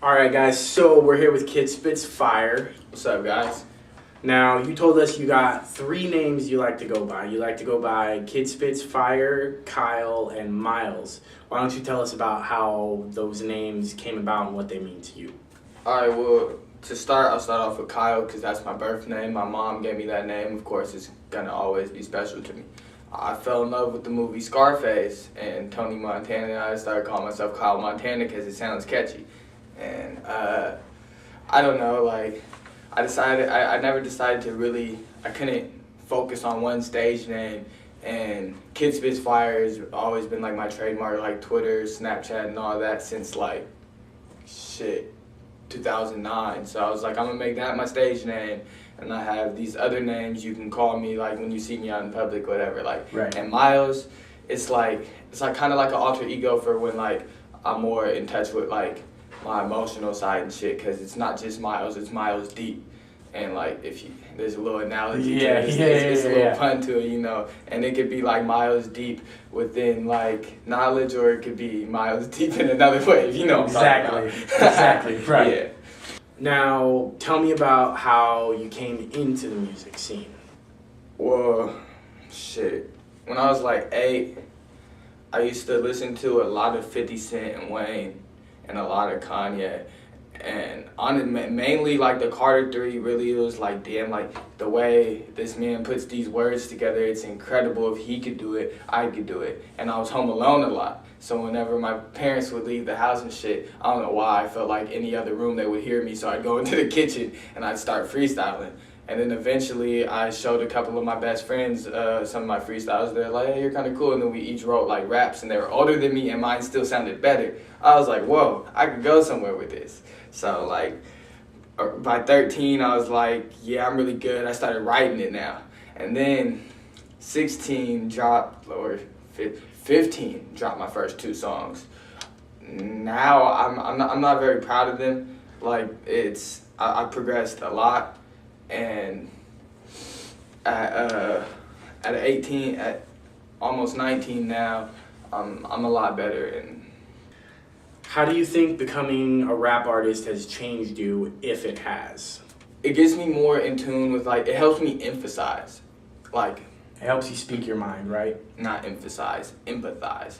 All right, guys. So we're here with Kidspitsfire. What's up, guys? Now, you told us you got 3 names you like to go by. You like to go by Kidspitsfire, Kyle, and Miles. Why don't you tell us about how those names came about and what they mean to you? All right, well, to start, I'll start off with Kyle because that's my birth name. My mom gave me that name. Of course, it's going to always be special to me. I fell in love with the movie Scarface, and Tony Montana and I started calling myself Kyle Montana because it sounds catchy. And I don't know, like, I never decided to really, I couldn't focus on one stage name. And Kidspitsfire has always been like my trademark, like Twitter, Snapchat, and all that since like, 2009. So I was like, I'm gonna make that my stage name. And I have these other names you can call me like when you see me out in public, whatever. Like, right. And Miles, it's like kind of like an alter ego for when like I'm more in touch with like my emotional side and shit, because it's not just Miles, it's Miles deep. And like there's a little analogy to it, it's a little pun to it, you know, and it could be like Miles deep within like knowledge, or it could be Miles deep in another way, you know. Exactly, right. Yeah. Now, tell me about how you came into the music scene. Well, when I was like 8, I used to listen to a lot of 50 Cent and Wayne and a lot of Kanye. And mainly like the Carter 3, really it was like, damn, like the way this man puts these words together, it's incredible. If he could do it, I could do it. And I was home alone a lot. So whenever my parents would leave the house and shit, I don't know why, I felt like any other room they would hear me. So I'd go into the kitchen and I'd start freestyling. And then eventually I showed a couple of my best friends some of my freestyles. They're like, hey, you're kind of cool. And then we each wrote like raps, and they were older than me and mine still sounded better. I was like, whoa, I could go somewhere with this. So like by 13, I was like, yeah, I'm really good. I started writing it now. And then 16 dropped, or 15 dropped my first 2 songs. Now I'm not very proud of them. Like I progressed a lot. And at 18, at almost 19 now, I'm a lot better. And how do you think becoming a rap artist has changed you, if it has? It gets me more in tune with, like, it helps me emphasize. Like, it helps you speak your mind, right? Not emphasize, empathize.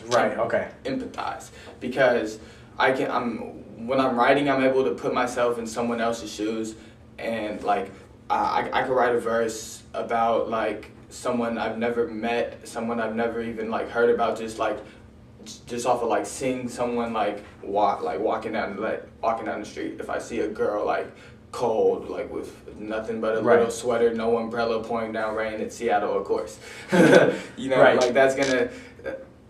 Right, okay. Empathize. Because when I'm writing, I'm able to put myself in someone else's shoes. And like I could write a verse about like someone I've never met, someone I've never even like heard about, just off of like seeing someone like walking down the street. If I see a girl like cold, like with nothing but a little sweater, no umbrella, pouring down rain in Seattle, of course. You know, like that's gonna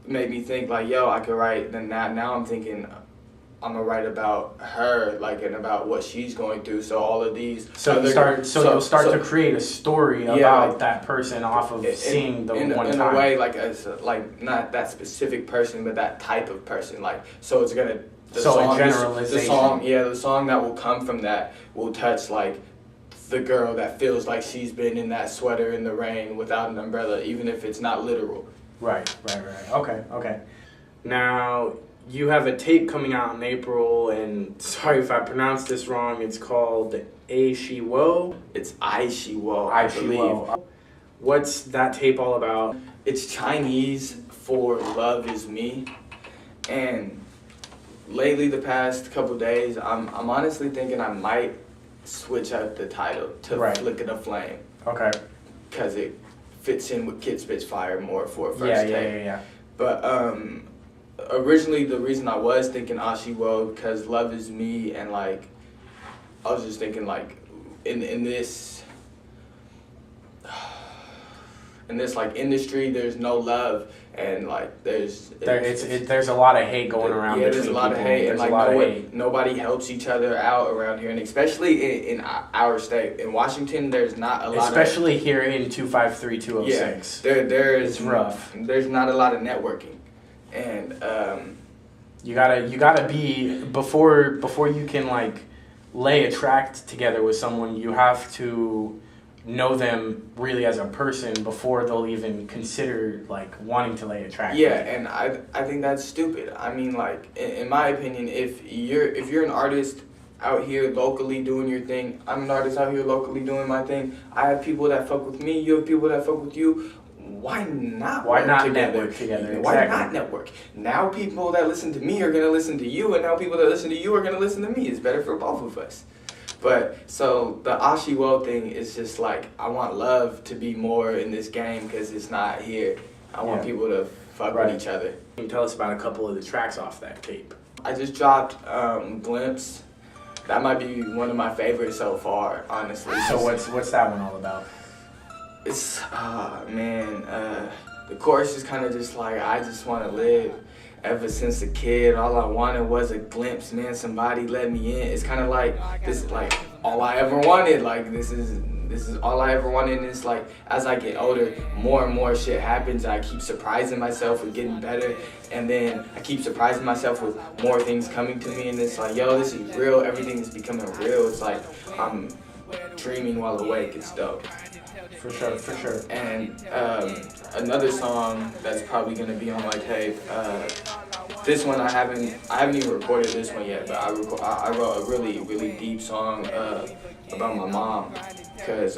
make me think like, yo, I could write. Then now I'm thinking, I'm gonna write about her, like, and about what she's going through. So all of these. You'll start to create a story about like, that person off of seeing the one time. In a way, like as like not that specific person, but that type of person. Like, so it's gonna. A generalization. The song that will come from that will touch like the girl that feels like she's been in that sweater in the rain without an umbrella, even if it's not literal. Right. Okay. Now, you have a tape coming out in April, and sorry if I pronounced this wrong, it's called A She Wo? It's I She Wo, I believe. What's that tape all about? It's Chinese for love is me. And lately, the past couple days, I'm honestly thinking I might switch up the title to Flicker the Flame. Okay. Because it fits in with Kidspitsfire more for a first tape. Yeah. But originally, the reason I was thinking Ashi Wo, because love is me, and like I was just thinking like in this like industry, there's no love, and like there's a lot of hate going around. Yeah, there's a lot of hate, and like nobody helps each other out around here, and especially in our state, in Washington, there's not a lot. Especially here in 253-206. Yeah, it's rough. There's not a lot of networking. And you gotta be before you can like lay a track together with someone. You have to know them really as a person before they'll even consider like wanting to lay a track. Yeah, and I think that's stupid. I mean, like in my opinion, if you're an artist out here locally doing your thing, I'm an artist out here locally doing my thing. I have people that fuck with me. You have people that fuck with you. Why not? Why not network together? Exactly. Why not network? Now people that listen to me are gonna listen to you, and now people that listen to you are gonna listen to me. It's better for both of us. But so the Ashiwo thing is just like, I want love to be more in this game because it's not here. I want people to fuck with each other. Can you tell us about a couple of the tracks off that tape? I just dropped Glimpse. That might be one of my favorites so far, honestly. So what's that one all about? It's, the chorus is kind of just like, I just want to live. Ever since a kid, all I wanted was a glimpse, man, somebody let me in. It's kind of like, this is like all I ever wanted. Like, this is all I ever wanted. And it's like, as I get older, more and more shit happens. I keep surprising myself with getting better. And then I keep surprising myself with more things coming to me. And it's like, yo, this is real. Everything is becoming real. It's like, I'm dreaming while awake. It's dope. For sure. And another song that's probably gonna be on my tape. This one I haven't even recorded this one yet, but I wrote a really deep song about my mom, because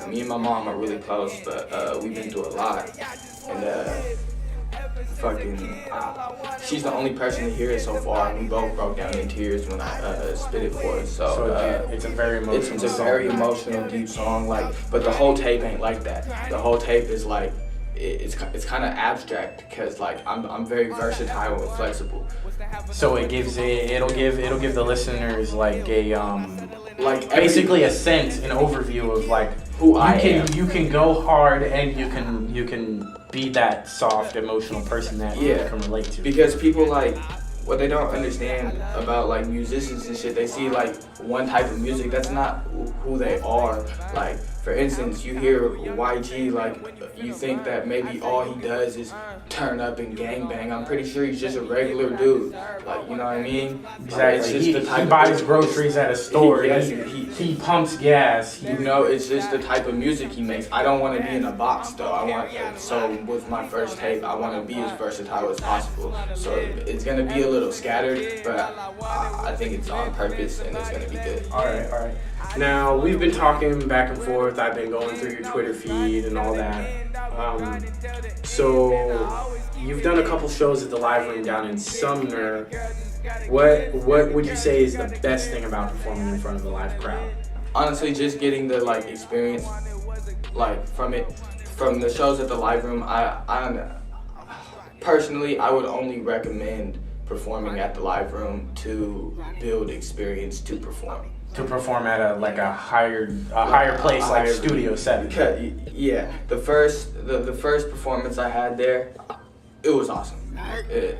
me and my mom are really close, but we've been through a lot, and she's the only person to hear it so far, and we both broke down in tears when I spit it for her. So it's a very emotional it's a very emotional, deep song. Like, but the whole tape ain't like that. The whole tape is like, it's kind of abstract, because like I'm very versatile and flexible. So it'll give the listeners like a basically a sense, an overview of like who I am. You can go hard, and you can be that soft, emotional person that you can relate to. Because people, like, what they don't understand about like musicians and shit, they see like one type of music. That's not who they are. Like, for instance, you hear YG, like, you think that maybe all he does is turn up and gangbang. I'm pretty sure he's just a regular dude. Like, you know what I mean? Exactly. He buys groceries at a store. He pumps gas. It's just the type of music he makes. I don't want to be in a box, though. So with my first tape, I want to be as versatile as possible. So it's gonna be a little scattered, but I think it's on purpose, and it's gonna be good. All right. Now, we've been talking back and forth. I've been going through your Twitter feed and all that. So you've done a couple shows at the Live Room down in Sumner. What would you say is the best thing about performing in front of a live crowd? Honestly, just getting the like experience, like from the shows at the Live Room. I personally, I would only recommend performing at the Live Room to build experience to perform. To perform at a higher place, like studio setting. Yeah, the first performance I had there, it was awesome.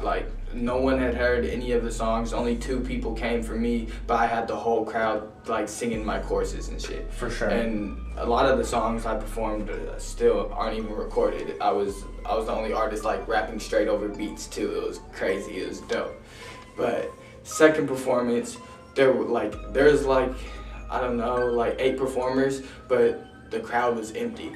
Like, no one had heard any of the songs. Only 2 people came for me, but I had the whole crowd like singing my choruses and shit. For sure. And a lot of the songs I performed still aren't even recorded. I was the only artist like rapping straight over beats too. It was crazy. It was dope. But second performance, there's like I don't know, like 8 performers, but the crowd was empty.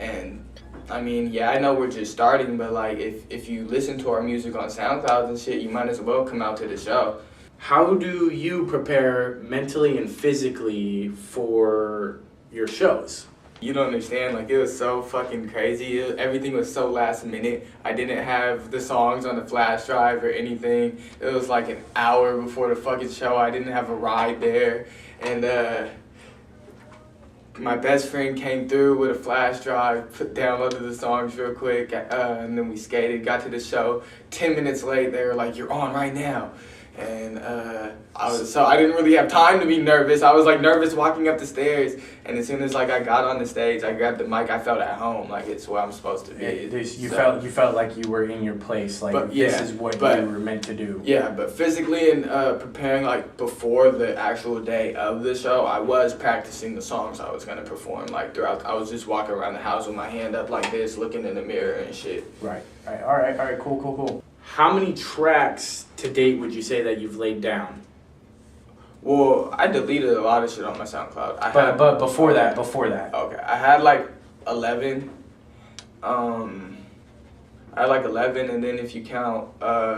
And I mean, yeah, I know we're just starting, but like if you listen to our music on SoundCloud and shit, you might as well come out to the show. How do you prepare mentally and physically for your shows? You don't understand, like, it was so fucking crazy. Everything was so last minute. I didn't have the songs on the flash drive or anything. It was like an hour before the fucking show. I didn't have a ride there. And my best friend came through with a flash drive, downloaded the songs real quick, and then we skated, got to the show. 10 minutes late, they were like, "You're on right now." And I didn't really have time to be nervous. I was like nervous walking up the stairs, and as soon as like I got on the stage, I grabbed the mic. I felt at home, like it's where I'm supposed to be. You felt like you were in your place, like this is what you were meant to do. Yeah, but physically and preparing, like before the actual day of the show, I was practicing the songs I was gonna perform. Like throughout, I was just walking around the house with my hand up like this, looking in the mirror and shit. Right. All right. Cool. How many tracks to date would you say that you've laid down? Well, I deleted a lot of shit on my SoundCloud. But before that. Okay, I had like 11. I had like 11, and then if you count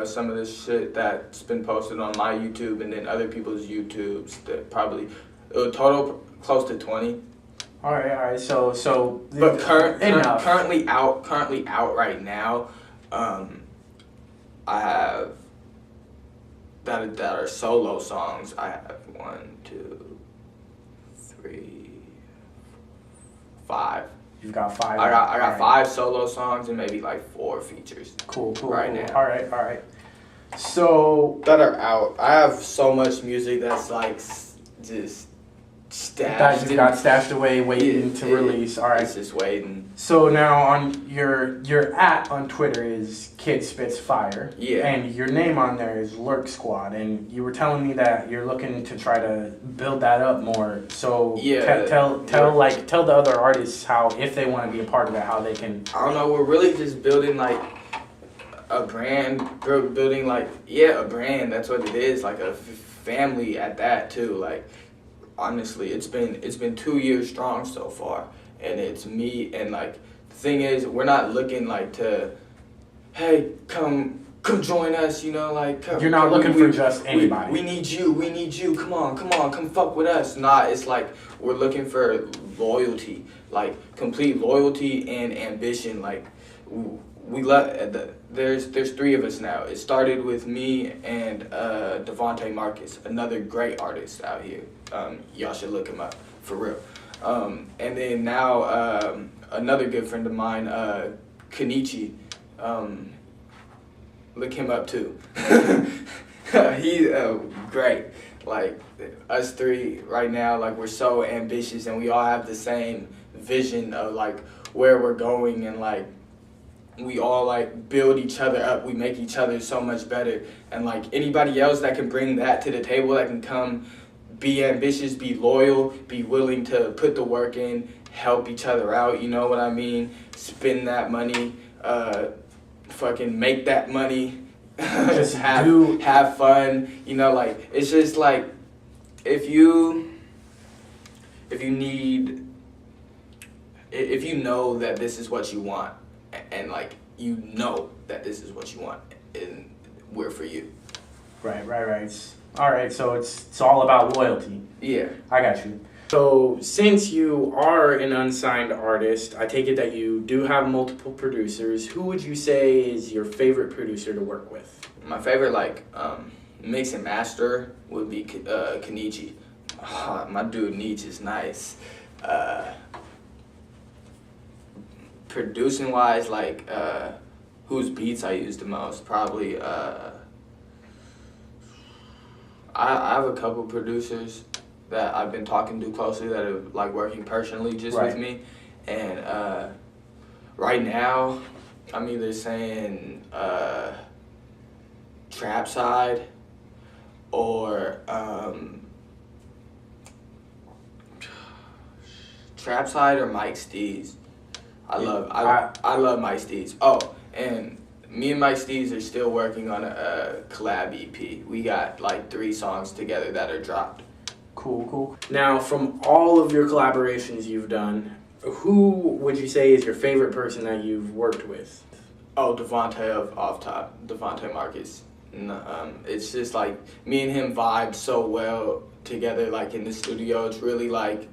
some of the shit that's been posted on my YouTube and then other people's YouTubes, that probably total close to 20. All right. So. But currently out right now, I have that are solo songs. I have 1, 2, 3, 5. You've got 5. I got 5 solo songs and maybe like 4 features. Cool. Right now. All right. So that are out. I have so much music that's like just stashed. That you got stashed away, waiting to release. All right. It's just waiting. So now on your @ on Twitter is Kidspitsfire. Yeah. And your name on there is Lurk Squad, and you were telling me that you're looking to try to build that up more. So yeah. Tell the other artists how, if they want to be a part of it, how they can. I don't know. We're really just building like a brand. Building like a brand. That's what it is. Like a family at that too. Like. Honestly, it's been 2 years strong so far, and it's me. And like the thing is, we're not looking like to, hey, come join us. You know, like you're not looking for just anybody. We need you. Come on, come fuck with us. Nah, it's like we're looking for loyalty, like complete loyalty and ambition. Like we there's 3 of us now. It started with me and Devontae Marcus, another great artist out here. Y'all should look him up, for real. And then now another good friend of mine, Kenichi, look him up too. He's great. Like us 3 right now, like we're so ambitious and we all have the same vision of like where we're going, and like we all like build each other up. We make each other so much better, and like anybody else that can bring that to the table, that can come be ambitious, be loyal, be willing to put the work in, help each other out, you know what I mean? Spend that money, fucking make that money, just have fun, you know, like it's just like if you know that this is what you want, and like you know that this is what you want, and we're for you. Right. All right, so it's all about loyalty. Yeah. I got you. So since you are an unsigned artist, I take it that you do have multiple producers. Who would you say is your favorite producer to work with? My favorite, like, mix and master would be Kenichi. My dude Nietzsche is nice. Producing wise, like, whose beats I use the most? Probably, I have a couple producers that I've been talking to closely that are like working personally just with me, and right now I'm either saying Trap Side or Mike Steez. I love Mike Steez. Oh, and me and Mike Steez are still working on a collab EP. We got like 3 songs together that are dropped. Cool. Now, from all of your collaborations you've done, who would you say is your favorite person that you've worked with? Oh, Devontae Devontae Marcus. It's just like me and him vibe so well together, like in the studio. It's really like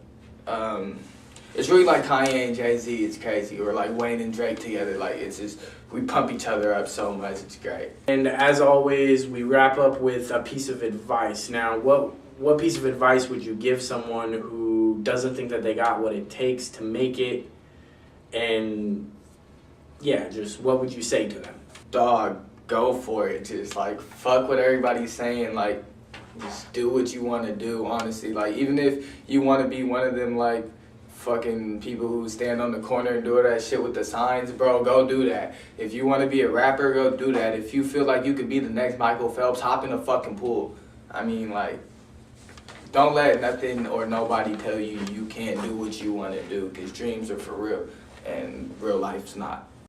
Kanye and Jay-Z. It's crazy. Or like Wayne and Drake together. Like it's just, we pump each other up so much. It's great. And as always, we wrap up with a piece of advice. Now, what piece of advice would you give someone who doesn't think that they got what it takes to make it? And yeah, just what would you say to them? Dog, go for it. Just like fuck what everybody's saying. Like just do what you want to do, honestly. Like even if you want to be one of them like fucking people who stand on the corner and do all that shit with the signs, bro, go do that. If you want to be a rapper, go do that. If you feel like you could be the next Michael Phelps, hop in a fucking pool. I mean, like, don't let nothing or nobody tell you you can't do what you want to do, because dreams are for real and real life's not.